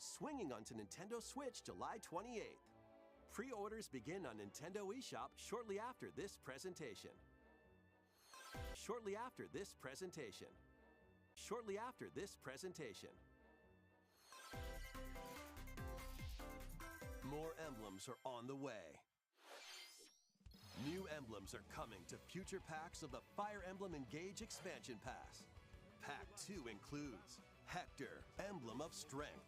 swinging onto Nintendo Switch July 28th. Pre-orders begin on Nintendo eShop shortly after this presentation. Shortly after this presentation. Shortly after this presentation. More emblems are on the way. New emblems are coming to future packs of the Fire Emblem Engage Expansion Pass. Pack 2 includes Hector, Emblem of Strength.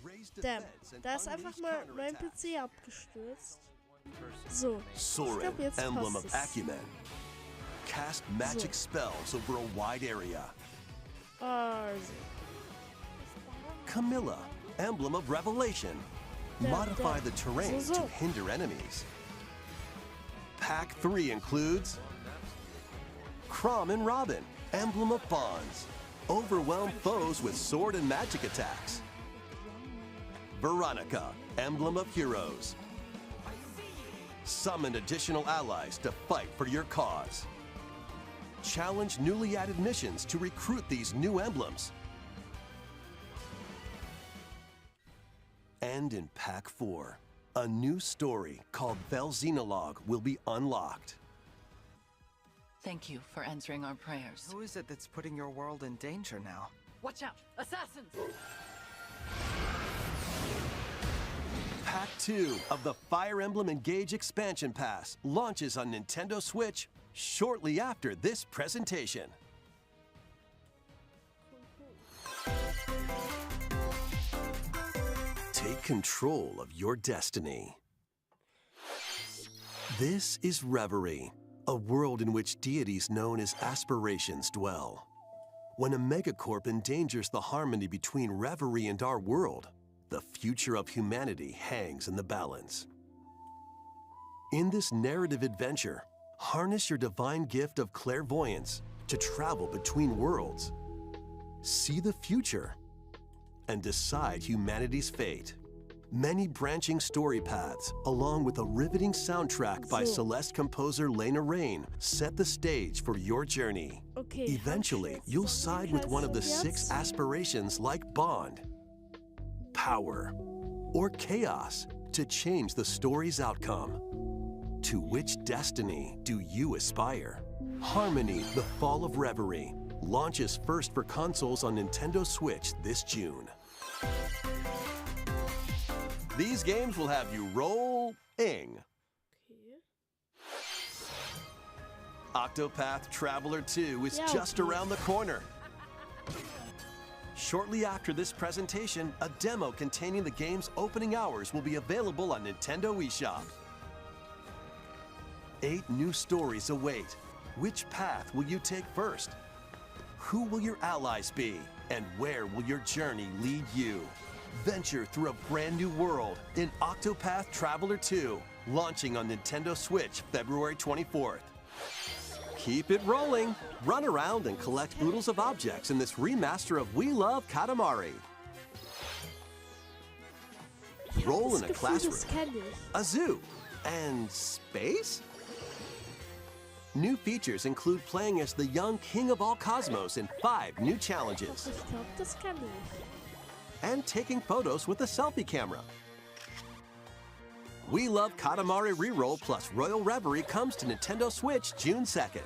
Raise defense and da ist einfach mal mein counterattacks. PC abgestürzt. So, Soren, ich glaube, jetzt Emblem passt of es. Acumen. Cast magic spells over a wide area. Also, Camilla, Emblem of Revelation. Modify the terrain So. to hinder enemies. Pack 3 includes Crom and Robin, Emblem of Bonds. Overwhelm foes with sword and magic attacks. Veronica, Emblem of Heroes. Summon additional allies to fight for your cause. Challenge newly added missions to recruit these new emblems. And in Pack 4, a new story called Vel'Xenologue will be unlocked. Thank you for answering our prayers. Who is it that's putting your world in danger now? Watch out! Assassins! Pack 2 of the Fire Emblem Engage Expansion Pass launches on Nintendo Switch shortly after this presentation. Take control of your destiny. This is Reverie, a world in which deities known as aspirations dwell. When a megacorp endangers the harmony between Reverie and our world, the future of humanity hangs in the balance. In this narrative adventure, harness your divine gift of clairvoyance to travel between worlds. See the future and decide humanity's fate. Many branching story paths, along with a riveting soundtrack by Celeste composer Lena Raine, set the stage for your journey. okay. Eventually, you'll side with one of the 6 aspirations like Bond, Power, or Chaos to change the story's outcome. To which destiny do you aspire? Harmony: The Fall of Reverie launches first for consoles on Nintendo Switch this June. These games will have you rolling. Okay. Octopath Traveler 2 is Yeah, just okay. around the corner. Shortly after this presentation, a demo containing the game's opening hours will be available on Nintendo eShop. 8 new stories await. Which path will you take first? Who will your allies be? And where will your journey lead you? Venture through a brand new world in Octopath Traveler 2, launching on Nintendo Switch February 24th. Keep it rolling. Run around and collect oodles of objects in this remaster of We Love Katamari. Roll in a Das classroom, kenne ich. a zoo, and space? New features include playing as the young king of all cosmos in 5 new challenges, Ich glaube, das kenne ich. and taking photos with a selfie camera. We Love Katamari Reroll plus Royal Reverie comes to Nintendo Switch June 2nd.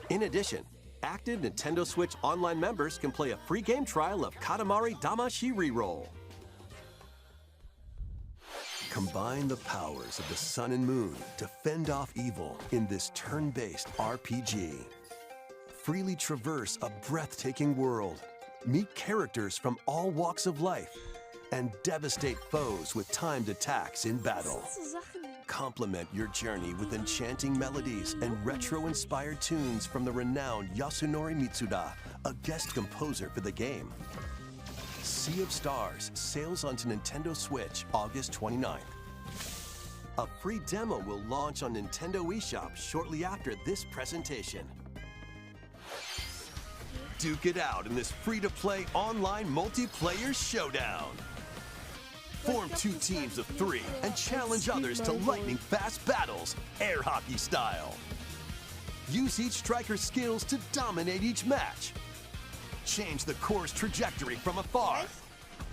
In addition, active Nintendo Switch Online members can play a free game trial of Katamari Damacy Reroll. Combine the powers of the sun and moon to fend off evil in this turn-based RPG. Freely traverse a breathtaking world, meet characters from all walks of life, and devastate foes with timed attacks in battle. Das sind so Sachen. Complement your journey with enchanting melodies and retro-inspired tunes from the renowned Yasunori Mitsuda, a guest composer for the game. Sea of Stars sails onto Nintendo Switch August 29th. A free demo will launch on Nintendo eShop shortly after this presentation. Duke it out in this free-to-play online multiplayer showdown. Form 2 teams of 3 and challenge others to lightning-fast battles, air hockey style. Use each striker's skills to dominate each match. Change the course trajectory from afar.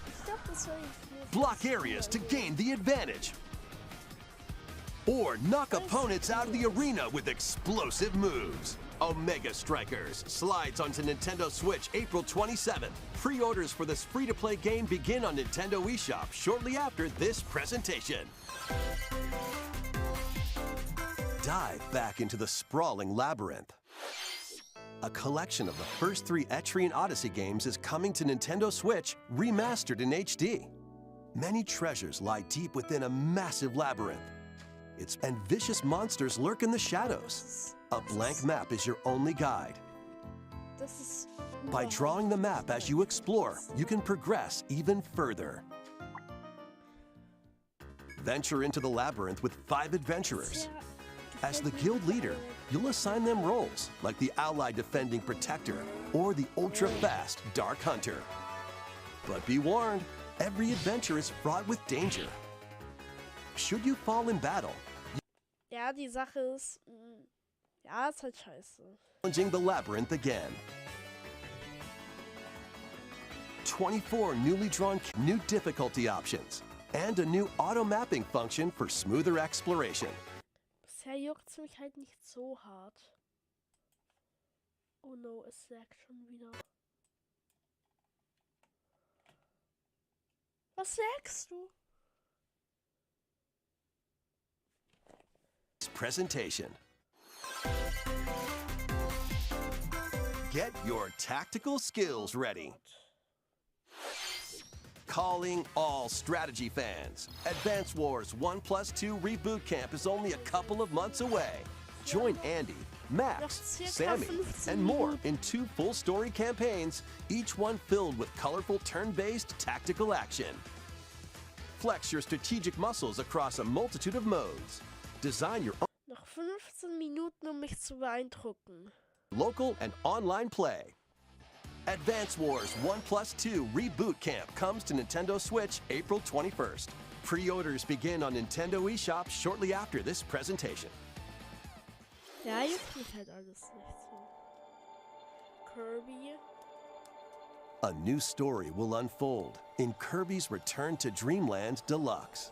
Ich glaube, das war jetzt Block areas to gain the advantage. Or knock opponents out of the arena with explosive moves. Omega Strikers slides onto Nintendo Switch April 27th. Pre-orders for this free-to-play game begin on Nintendo eShop shortly after this presentation. Dive back into the sprawling labyrinth. A collection of the first 3 Etrian Odyssey games is coming to Nintendo Switch, remastered in HD. Many treasures lie deep within a massive labyrinth. And vicious monsters lurk in the shadows. A blank map is your only guide. By drawing the map as you explore, you can progress even further. Venture into the labyrinth with 5 adventurers. As the guild leader, you'll assign them roles, like the ally defending protector or the ultra-fast dark hunter. But be warned, every adventure is fraught with danger. Should you fall in battle, Ja, die Sache ist. Ja, ist halt scheiße. challenging the labyrinth again. 24 newly drawn new difficulty options and a new auto mapping function for smoother exploration. Bisher juckt's mich halt nicht so hart. Oh no, es laggt schon wieder. Was sagst du? Presentation. Get your tactical skills ready. Calling all strategy fans. Advance Wars 1+2 Reboot Camp is only a couple of months away. Join Andy, Max, Sammy, and more in 2 full story campaigns, each one filled with colorful turn-based tactical action. Flex your strategic muscles across a multitude of modes. Design your own Noch 15 Minuten, mich zu beeindrucken. local and online play. Advance Wars 1+2 Reboot Camp comes to Nintendo Switch April 21st. Pre-orders begin on Nintendo eShop shortly after this presentation. Ja, juckt mich halt alles nicht so. Kirby. A new story will unfold in Kirby's Return to Dreamland Deluxe.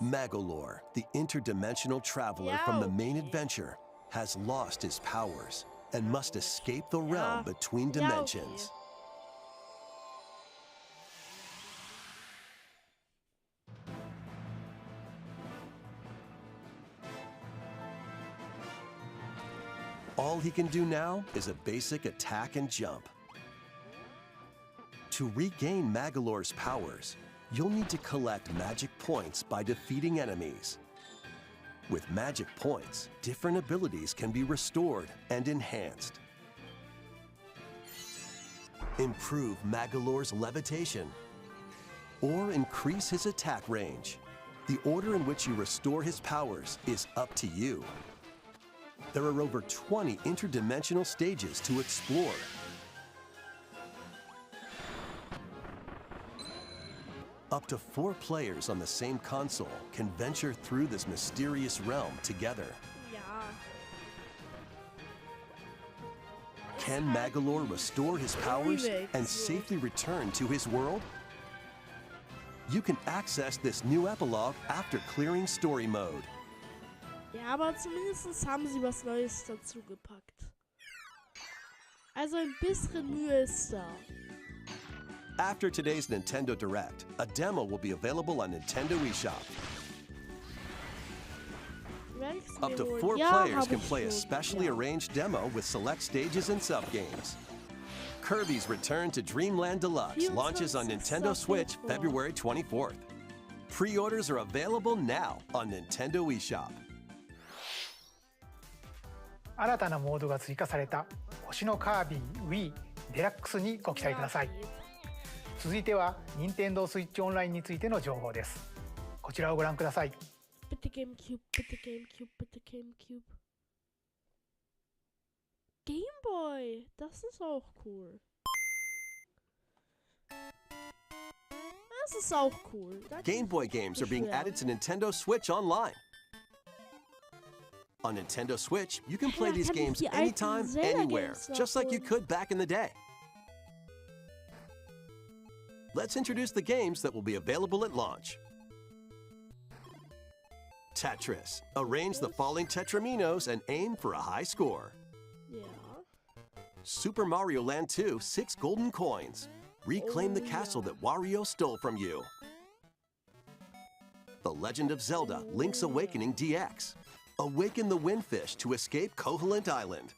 Magolor, the interdimensional traveler from the main adventure, has lost his powers and must escape the realm between dimensions. All he can do now is a basic attack and jump. To regain Magolor's powers, you'll need to collect magic points by defeating enemies. With magic points, different abilities can be restored and enhanced. Improve Magolor's levitation or increase his attack range. The order in which you restore his powers is up to you. There are over 20 interdimensional stages to explore. Up to 4 players on the same console can venture through this mysterious realm together. Ja. Can Magolor restore his powers and safely return to his world? You can access this new epilogue after clearing story mode. Ja, aber zumindest haben sie was Neues dazu gepackt. Also ein bisschen Mühe ist da. After today's Nintendo Direct, a demo will be available on Nintendo eShop. Up to 4 players can play a specially arranged demo with select stages and subgames. Kirby's Return to Dreamland Deluxe launches on Nintendo Switch February 24th. Pre-orders are available now on Nintendo eShop. 新たなモードが追加された星のカービィ Wii デラックスにご期待ください。続いては任天堂スイッチオンラインについての情報です。こちらをご覧ください。Bitte GameCube, bitte GameCube, bitte GameCube. Gameboy, das ist auch cool. Das ist auch cool. Game Boy games are being added to Nintendo Switch Online. On Nintendo Switch, you can play these games anytime, anywhere, just like you could back in the day. Let's introduce the games that will be available at launch. Tetris. Arrange the falling tetraminos and aim for a high score. Ja. Super Mario Land 2, 6 golden coins. Reclaim the castle that Wario stole from you. The Legend of Zelda, Link's Awakening DX. Awaken the Windfish to escape Koholint Island.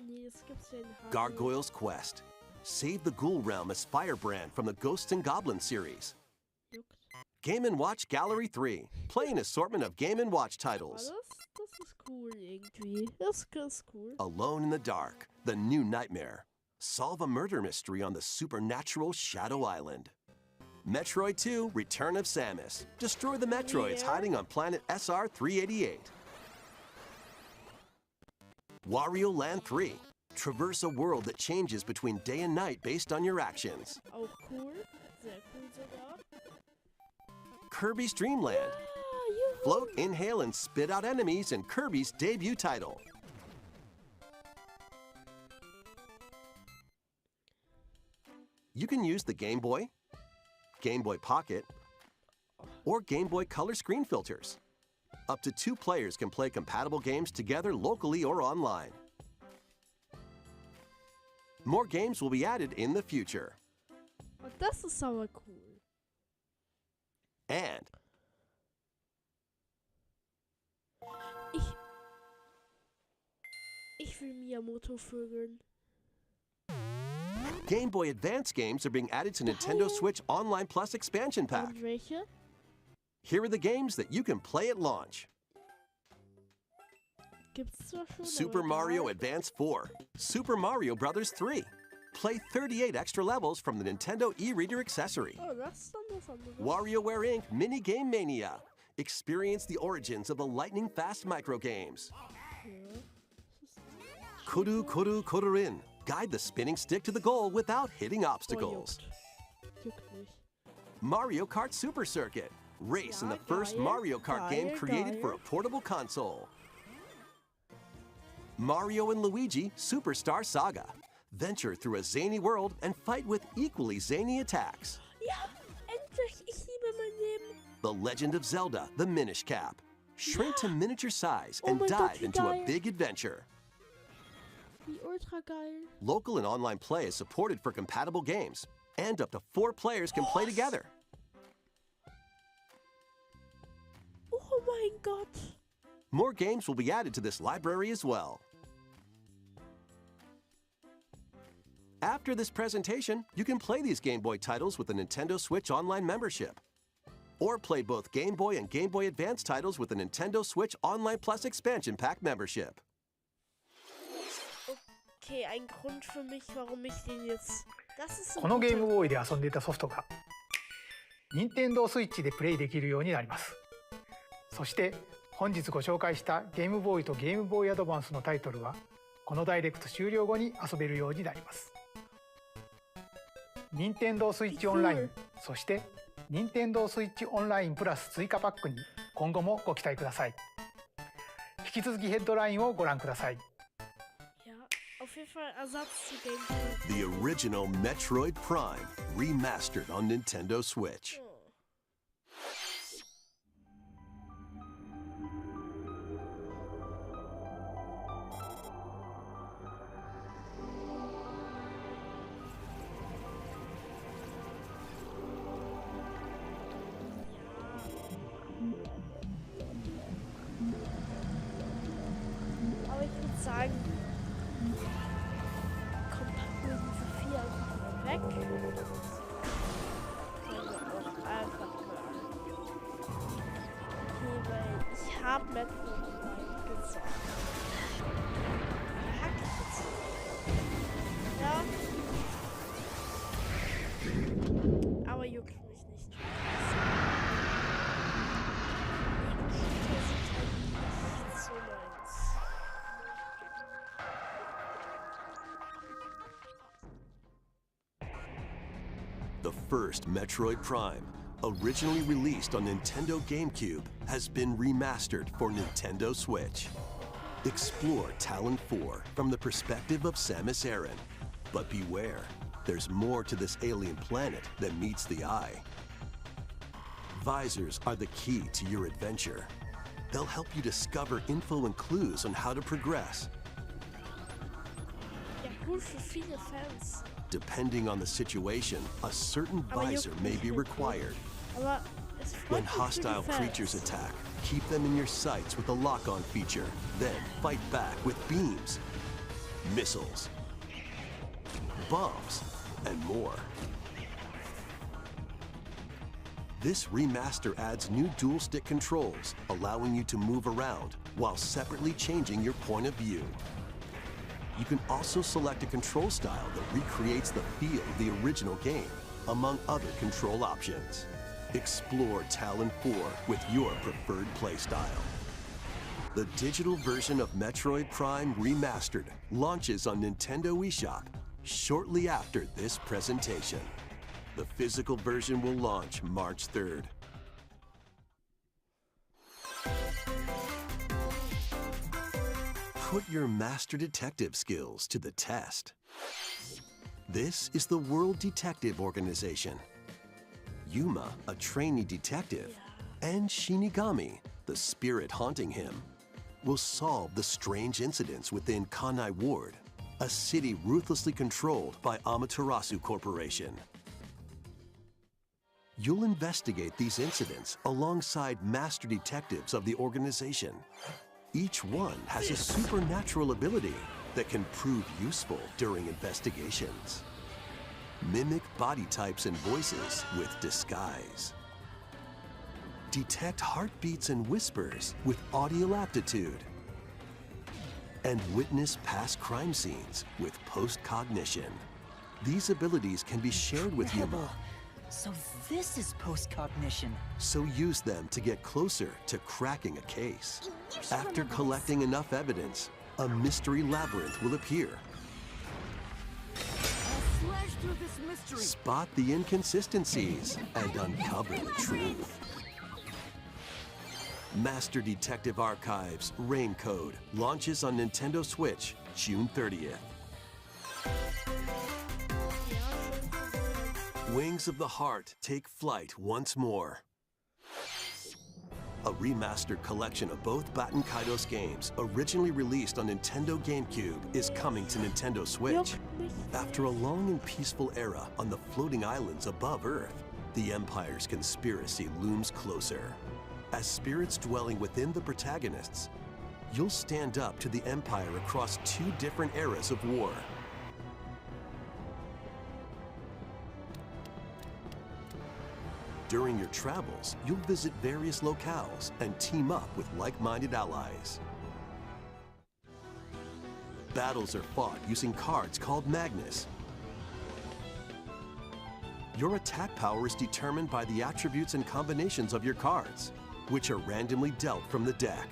Nee, das gibt's ja in HD. Gargoyle's Quest. Save the Ghoul Realm as Firebrand from the Ghosts and Goblins series. Juckt. Game & Watch Gallery 3. Play an assortment of Game & Watch titles. Das ist cool irgendwie. Das ist cool. Alone in the Dark, The New Nightmare. Solve a murder mystery on the supernatural Shadow Island. Metroid 2, Return of Samus. Destroy the Metroids Yeah. hiding on planet SR-388. Wario Land 3. Traverse a world that changes between day and night based on your actions. Auch cool. Sehr cool sogar. Kirby's Dream Land. Ah, juhu. Float, inhale, and spit out enemies in Kirby's debut title. You can use the Game Boy, Game Boy Pocket, or Game Boy Color screen filters. Up to 2 players can play compatible games together locally or online. More games will be added in the future. Und das ist aber cool. And Ich will Miyamoto vögeln. Game Boy Advance games are being added to Nintendo Switch Online Plus expansion pack. Und welche? Here are the games that you can play at launch. Gibt's zwar schon, Super aber Mario egal. Advance 4, Super Mario Bros. 3. Play 38 extra levels from the Nintendo e-reader accessory. Oh, das ist dann was anderes. WarioWare Inc. Mini Game Mania. Experience the origins of the lightning fast micro games. Ja. Koru Koru Korurin. Guide the spinning stick to the goal without hitting obstacles. Juckt nicht. Mario Kart Super Circuit. Race in the first geil, Mario Kart game geil, created geil. for a portable console. Mario and Luigi Superstar Saga. Venture through a zany world and fight with equally zany attacks. Ja, endlich! Ich liebe mein Leben. The Legend of Zelda, The Minish Cap. Shrink to miniature size Oh and mein Gott, dive wie into a geil. big adventure. Wie ultra geil. Local and online play is supported for compatible games, and up to 4 players can play together. Oh mein Gott. More games will be added to this library as well. After this presentation, you can play these Game Boy titles with the Nintendo Switch Online membership. Or play both Game Boy and Game Boy Advance titles with the Nintendo Switch Online Plus Expansion Pack membership. Okay, ein Grund für mich, warum ich den jetzt... Das ist einこのゲーguter- ムボーイで遊んでいたソフトが任天堂スイッチでプレイできるようになります。そして本日ご紹介したゲームボーイとゲームボーイアドバンスのタイトルはこのダイレクト終了後に遊べるようになります。任天堂スイッチオンライン、そして任天堂スイッチオンラインプラス追加パックに今後もご期待ください。引き続きヘッドラインをご覧ください。Ja, auf jeden Fall Ersatz zu GameCube. The original Metroid Prime, remastered on Nintendo Switch. Aber ich würde sagen, kommt nur diese 4 einfach mal weg. Also auch einfach mal. Okay, weil ich habe Metroid gesagt. Hack jetzt. Ja. Aber juckt mich nicht. Ego-Shooter sind halt nicht so meins. The first Metroid Prime, originally released on Nintendo GameCube, has been remastered for Nintendo Switch. Explore Talon 4 from the perspective of Samus Aran. But beware, there's more to this alien planet than meets the eye. Visors are the key to your adventure. They'll help you discover info and clues on how to progress. Ja, cool für viele Fans. Depending on the situation, a certain visor may be required. Aber es freut When mich für die hostile Fans. creatures attack, keep them in your sights with the lock-on feature. Then fight back with beams, missiles, bombs, and more. This remaster adds new dual-stick controls, allowing you to move around while separately changing your point of view. You can also select a control style that recreates the feel of the original game, among other control options. Explore Talon 4 with your preferred playstyle. The digital version of Metroid Prime Remastered launches on Nintendo eShop shortly after this presentation. The physical version will launch March 3rd. Put your master detective skills to the test. This is the World Detective Organization. Yuma, a trainee detective, and Shinigami, the spirit haunting him, will solve the strange incidents within Kanai Ward, a city ruthlessly controlled by Amaterasu Corporation. You'll investigate these incidents alongside master detectives of the organization. Each one has a supernatural ability that can prove useful during investigations. Mimic body types and voices with disguise. Detect heartbeats and whispers with audio aptitude. And witness past crime scenes with post-cognition. These abilities can be shared with Yuma, So this is post-cognition. so use them to get closer to cracking a case. After collecting enough evidence, a mystery labyrinth will appear. Slash through this mystery. Spot the inconsistencies and uncover the truth. Master Detective Archives Rain Code launches on Nintendo Switch June 30th. Wings of the Heart take flight once more. A remastered collection of both Batten Kaidos games, originally released on Nintendo GameCube, is coming to Nintendo Switch. After a long and peaceful era on the floating islands above Earth, the Empire's conspiracy looms closer. As spirits dwelling within the protagonists, you'll stand up to the Empire across two different eras of war. During your travels, you'll visit various locales and team up with like-minded allies. Battles are fought using cards called Magnus. Your attack power is determined by the attributes and combinations of your cards, which are randomly dealt from the deck.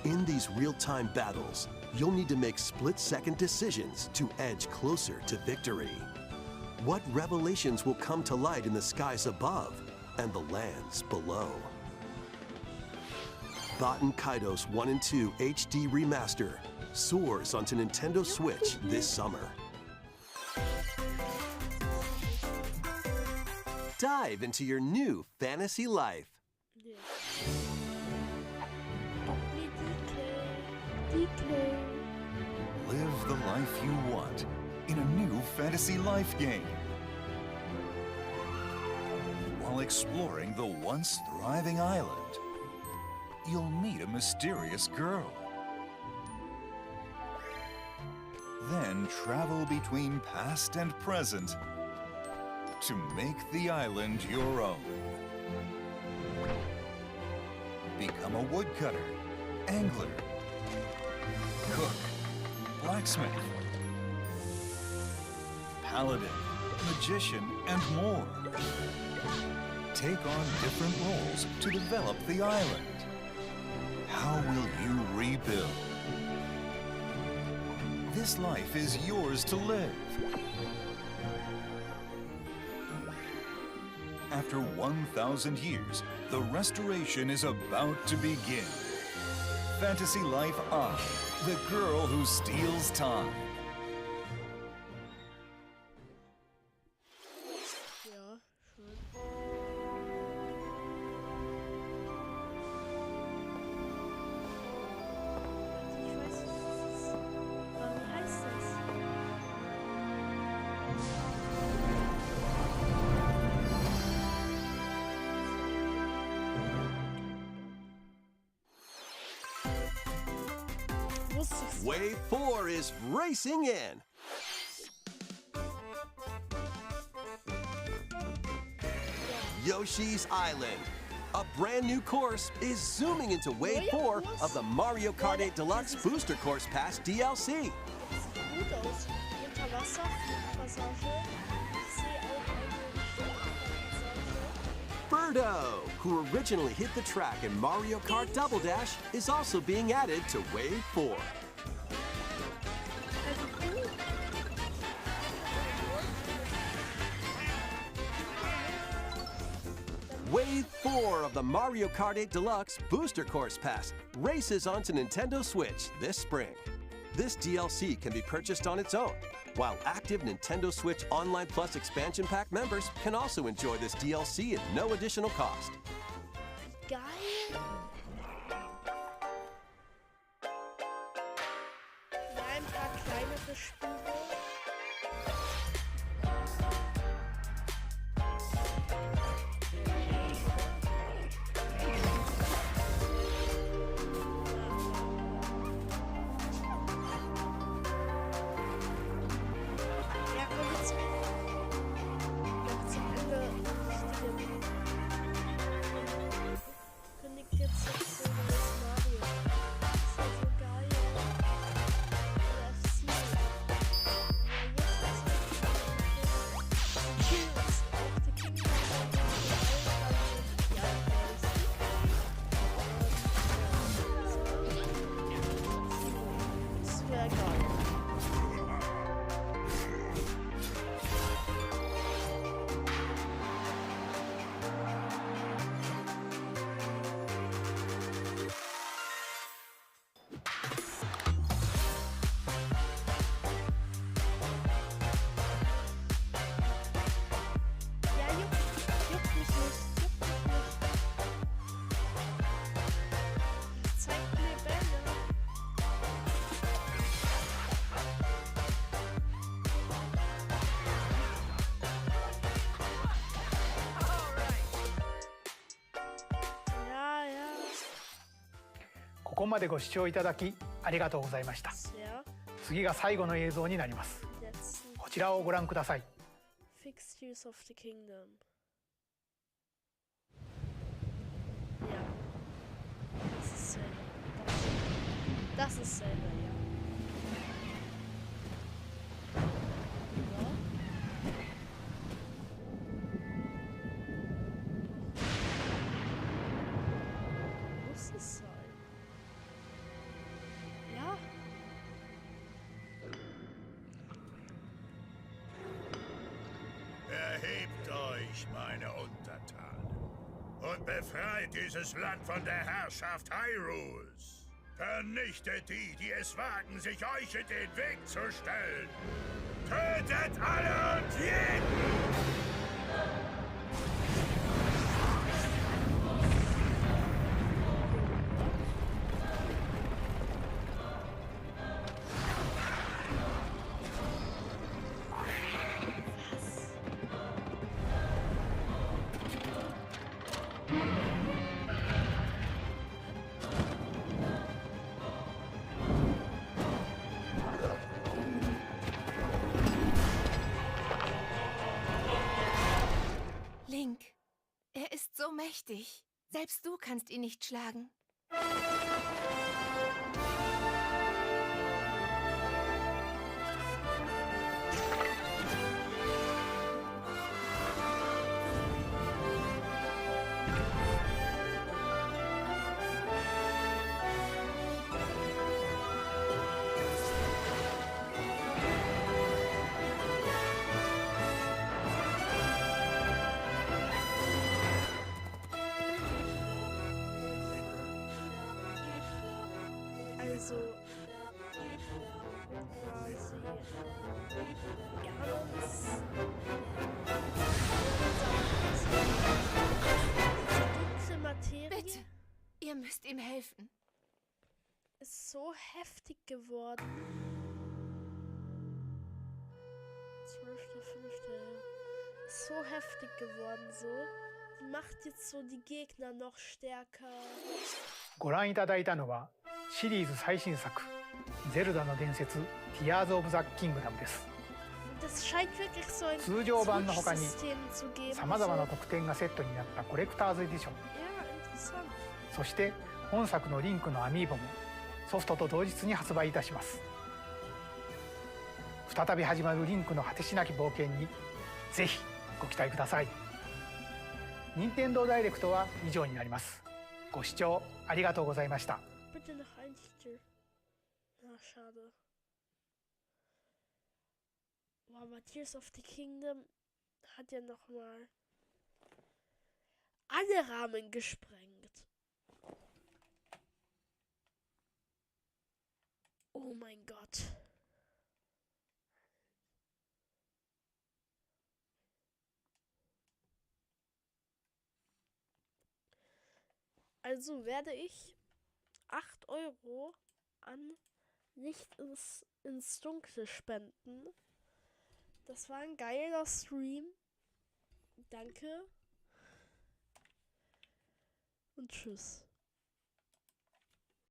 In these real-time battles, you'll need to make split-second decisions to edge closer to victory. What revelations will come to light in the skies above and the lands below? Batten Kaidos 1 and 2 HD Remaster soars onto Nintendo Switch this summer. Dive into your new fantasy life. Ja. DK. Live the life you want in a new fantasy life game. While exploring the once thriving island, you'll meet a mysterious girl. Then travel between past and present to make the island your own. Become a woodcutter, angler, cook, blacksmith, paladin, magician, and more. Take on different roles to develop the island. How will you rebuild? This life is yours to live. After 1,000 years, the restoration is about to begin. Fantasy Life I, the girl who steals time. lustigste. Wave 4 is racing in. Yoshi's Island. A brand new course is zooming into Wave 4 of the Mario Kart 8 Deluxe Booster Course Pass DLC. Das sieht gut aus. Unterwasserpassage. Ich sehe auch eine Birdo, who originally hit the track in Mario Kart Double Dash, is also being added to Wave 4. Wave 4 of the Mario Kart 8 Deluxe Booster Course Pass races onto Nintendo Switch this spring. This DLC can be purchased on its own, while active Nintendo Switch Online Plus expansion pack members can also enjoy this DLC at no additional cost. Geil. Ja, ein paar kleinere Spiele.ここまでご視聴いただきありがとうございました。次が最後の映像になります。こちらをご覧ください。Fixtures of the Kingdom. Ja, das ist selber, ja. Muss es sein? Ja. Erhebt euch, meine Untertanen, und befreit dieses Land von der Herrschaft Hyrules. Vernichtet die, die es wagen, sich euch in den Weg zu stellen. Tötet alle und jeden! Link, er ist so mächtig. Selbst du kannst ihn nicht schlagen. Also quasi ganz dunkle Materie. Bitte, ihr müsst ihm helfen. Ist so heftig geworden. 12.05. Ja. Ist so heftig geworden so. Die macht jetzt so die Gegner noch stärker. ご覧いただいたのはシリーズ最新作ゼルダの伝説 Tears of the Kingdom です。 Das scheint wirklich so ein 通常版の他に Switch-System zu geben. さまざまな特典がセットになったコレクターズエディション、 Ja, interessant. そして本作のリンクのアミーボもソフトと同日に発売いたします。再び始まるリンクの果てしなき冒険にぜひご期待ください。任天堂ダイレクトは以上になります。ご視聴ありがとうございました。 Bitte noch ein Titel. Na, schade. Boah, aber Tears of the Kingdom hat ja nochmal alle Rahmen gesprengt. Oh mein Gott. Also werde ich 8 € an nicht ins Dunkle spenden. Das war ein geiler Stream. Danke. Und tschüss.